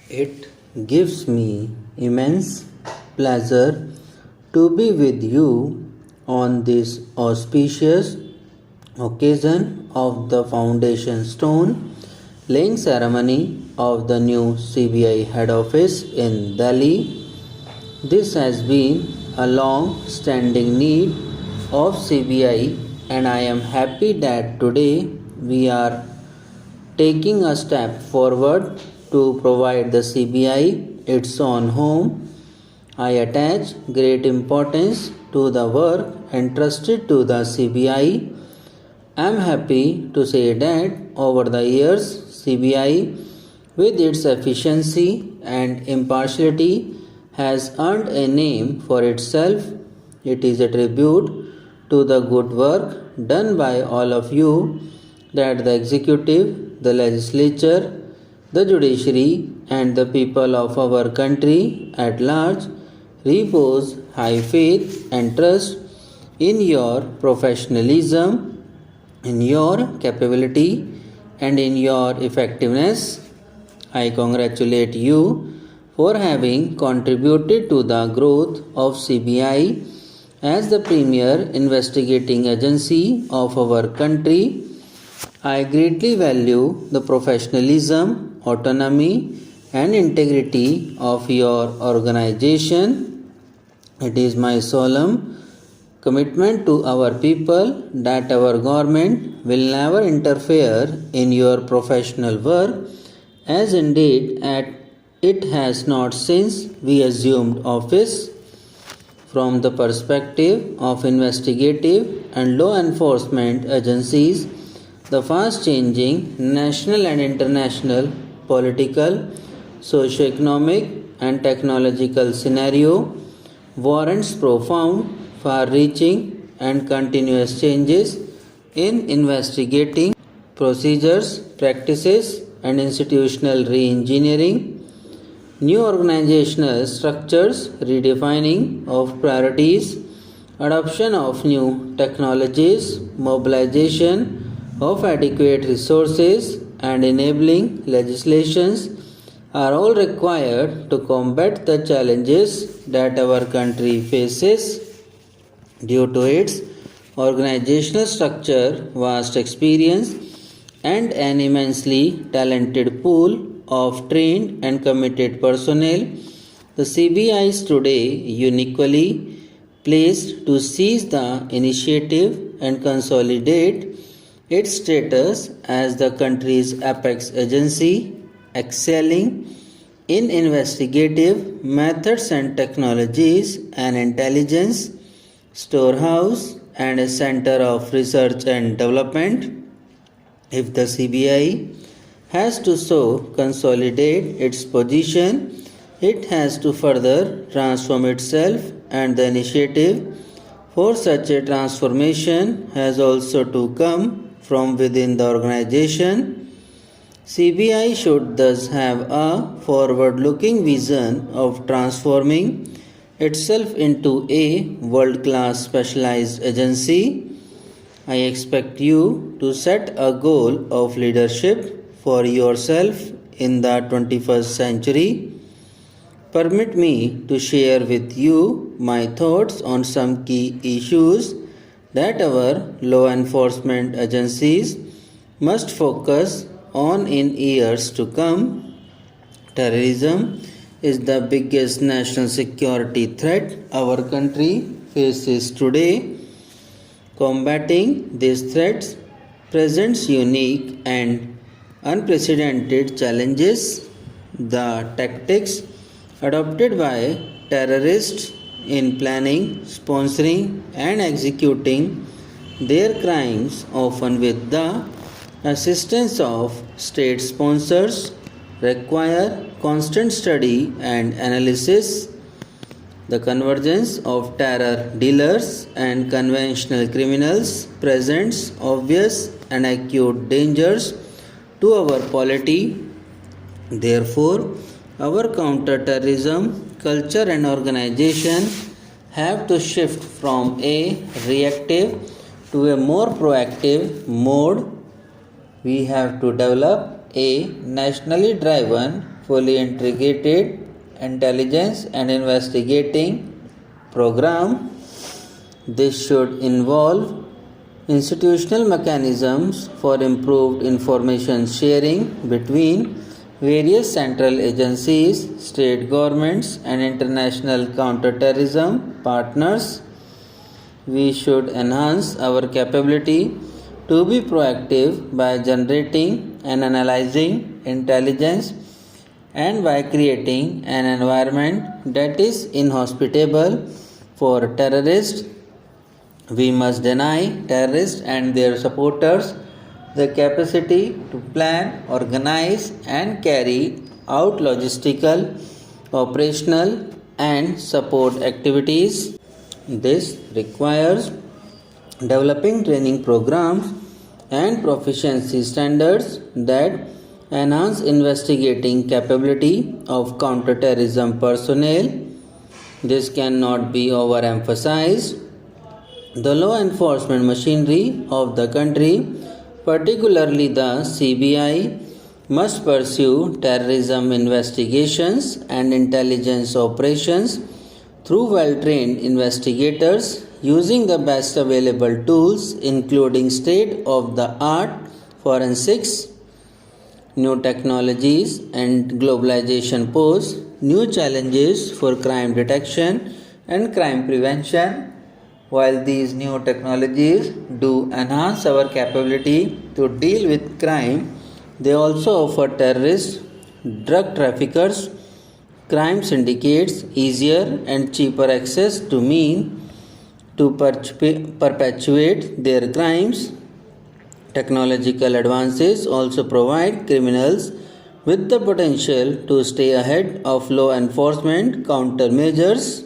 It gives me immense pleasure to be with you on this auspicious occasion of the foundation stone laying ceremony of the new CBI head office in Delhi. This has been a long standing need of CBI, and I am happy that today we are taking a step forward to provide the CBI its own home. I attach great importance to the work entrusted to the CBI. I am happy to say that over the years, CBI, with its efficiency and impartiality, has earned a name for itself. It is a tribute to the good work done by all of you that the executive, the legislature, the judiciary, and the people of our country at large repose high faith and trust in your professionalism, in your capability, and in your effectiveness. I congratulate you for having contributed to the growth of CBI as the premier investigating agency of our country. I greatly value the professionalism, autonomy, and integrity of your organization. It is my solemn commitment to our people that our government will never interfere in your professional work, as indeed it has not since we assumed office. From the perspective of investigative and law enforcement agencies, the fast changing national and international political, socio-economic, and technological scenario warrants profound, far reaching, and continuous changes in investigating procedures, practices, and institutional re engineering. New organizational structures, redefining of priorities, adoption of new technologies, mobilization of adequate resources, and enabling legislations are all required to combat the challenges that our country faces due to its organizational structure, vast experience, and an immensely talented pool of trained and committed personnel. The CBI is today uniquely placed to seize the initiative and consolidate its status as the country's apex agency, excelling in investigative methods and technologies, an intelligence storehouse, and a center of research and development. If the CBI has to so consolidate its position, it has to further transform itself, and the initiative for such a transformation has also to come from within the organization. CBI should thus have a forward looking vision of transforming itself into a world class specialized agency. I expect you to set a goal of leadership for yourself in the 21st century. Permit me to share with you my thoughts on some key issues that our law enforcement agencies must focus on in years to come. Terrorism is the biggest national security threat our country faces today. Combating these threats presents unique and unprecedented challenges. The tactics adopted by terrorists in planning, sponsoring, and executing their crimes, often with the assistance of state sponsors, require constant study and analysis. The convergence of terror dealers and conventional criminals presents obvious and acute dangers to our polity. Therefore, our counter-terrorism culture and organization have to shift from a reactive to a more proactive mode. We have to develop a nationally driven fully integrated intelligence and investigating program. This should involve institutional mechanisms for improved information sharing between various central agencies, state governments, and international counterterrorism partners. We should enhance our capability to be proactive by generating and analyzing intelligence and by creating an environment that is inhospitable for terrorists. We must deny terrorists and their supporters the capacity to plan, organize, and carry out logistical, operational, and support activities. This requires developing training programs and proficiency standards that enhance investigating capability of counterterrorism personnel. This cannot be overemphasized. The law enforcement machinery of the country, particularly the CBI, must pursue terrorism investigations and intelligence operations through well trained investigators using the best available tools, including state of the art forensics. New technologies and globalization pose new challenges for crime detection and crime prevention. While these new technologies do enhance our capability to deal with crime, they also offer terrorists, drug traffickers, crime syndicates easier and cheaper access to mean to perpetuate their crimes. Technological advances also provide criminals with the potential to stay ahead of law enforcement countermeasures.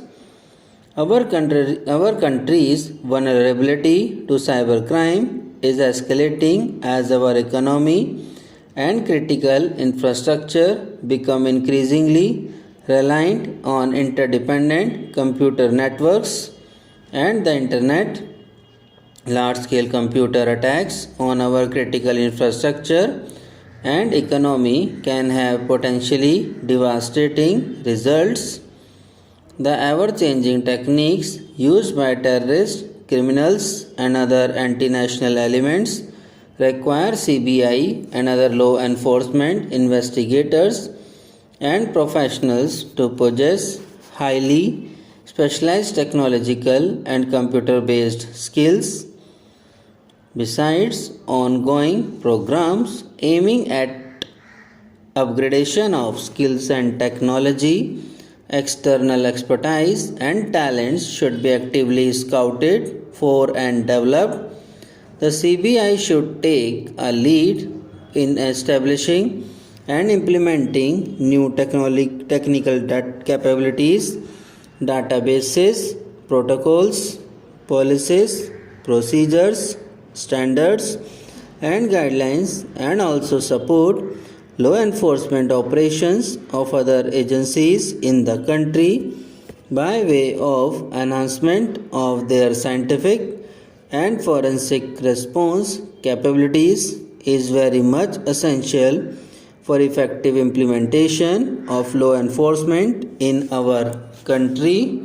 Our country's vulnerability to cybercrime is escalating as our economy and critical infrastructure become increasingly reliant on interdependent computer networks and the internet. Large scale computer attacks on our critical infrastructure and economy can have potentially devastating results. The ever changing techniques used by terrorists, criminals, and other anti national elements require CBI and other law enforcement investigators and professionals to possess highly specialized technological and computer based skills. Besides ongoing programs aiming at upgradation of skills and technology, external expertise and talents should be actively scouted for and developed. The CBI should take a lead in establishing and implementing new technical capabilities, databases, protocols, policies, procedures, standards, and guidelines, and also support law enforcement operations of other agencies in the country by way of enhancement of their scientific and forensic response capabilities is very much essential for effective implementation of law enforcement in our country.